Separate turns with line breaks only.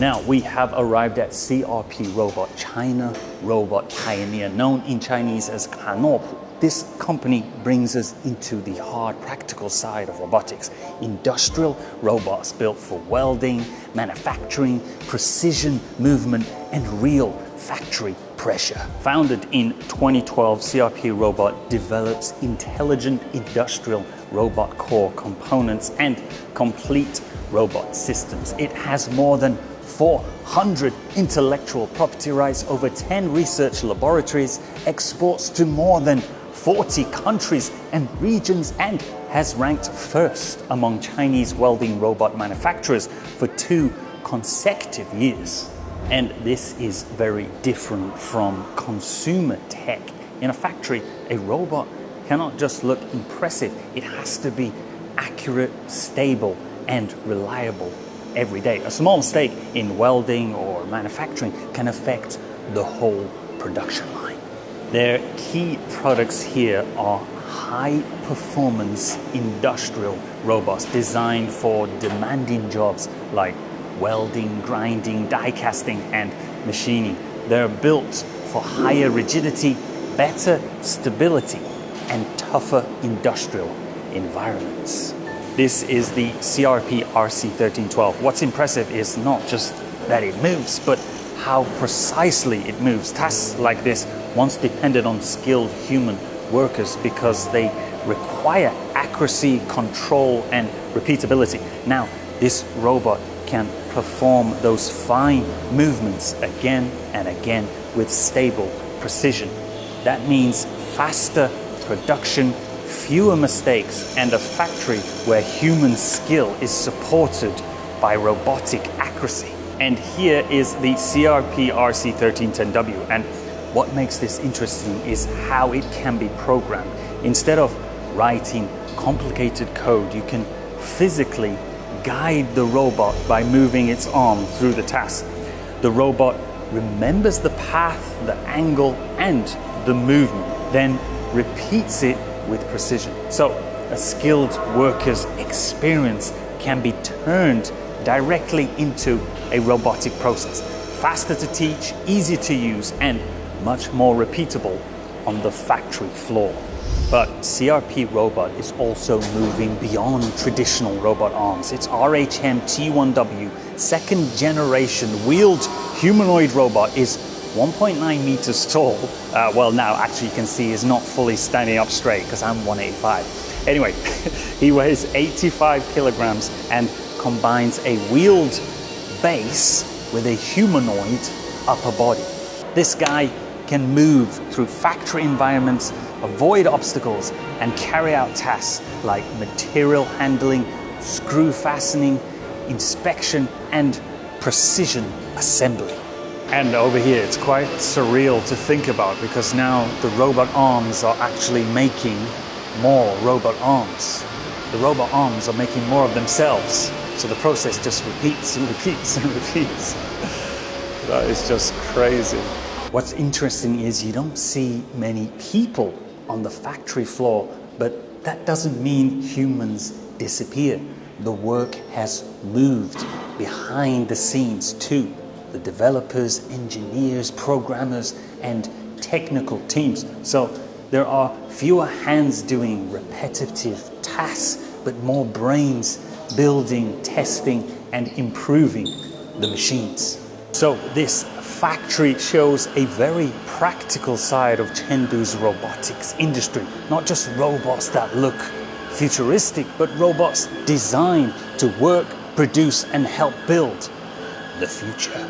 Now we have arrived at CRP Robot, China Robot Pioneer, known in Chinese as Kanopu. This company brings us into the hard, practical side of robotics. Industrial robots built for welding, manufacturing, precision movement, and real factory pressure. Founded in 2012, CRP Robot develops intelligent industrial robot core components and complete robot systems. It has more than 400 intellectual property rights, over 10 research laboratories, exports to more than 40 countries and regions, and has ranked first among Chinese welding robot manufacturers for 2 consecutive years. And this is very different from consumer tech. In a factory, a robot cannot just look impressive, it has to be accurate, stable, and reliable every day. A small mistake in welding or manufacturing can affect the whole production line. Their key products here are high-performance industrial robots designed for demanding jobs like welding, grinding, die casting, and machining. They're built for higher rigidity, better stability, and tougher industrial environments. This is the CRP RC1312. What's impressive is not just that it moves, but how precisely it moves. Tasks like this once depended on skilled human workers because they require accuracy, control, and repeatability. Now, this robot can perform those fine movements again and again with stable precision. That means faster production, fewer mistakes, and a factory where human skill is supported by robotic accuracy. And here is the CRP RC1310W. And what makes this interesting is how it can be programmed. Instead of writing complicated code, you can physically guide the robot by moving its arm through the task. The robot remembers the path, the angle, and the movement, then repeats it with precision. So a skilled worker's experience can be turned directly into a robotic process. Faster to teach, easier to use, and much more repeatable on the factory floor. But CRP Robot is also moving beyond traditional robot arms. Its RHM T1W second generation wheeled humanoid robot is 1.9 meters tall. Well, now actually you can see he's not fully standing up straight because I'm 185. Anyway, he weighs 85 kilograms and combines a wheeled base with a humanoid upper body. This guy can move through factory environments, avoid obstacles, and carry out tasks like material handling, screw fastening, inspection, and precision assembly. And over here, it's quite surreal to think about because now the robot arms are actually making more robot arms. The robot arms are making more of themselves. So the process just repeats and repeats and repeats. That is just crazy. What's interesting is you don't see many people on the factory floor, but that doesn't mean humans disappear. The work has moved behind the scenes too. The developers, engineers, programmers, and technical teams. So there are fewer hands doing repetitive tasks, but more brains building, testing, and improving the machines. So this factory shows a very practical side of Chengdu's robotics industry. Not just robots that look futuristic, but robots designed to work, produce, and help build the future.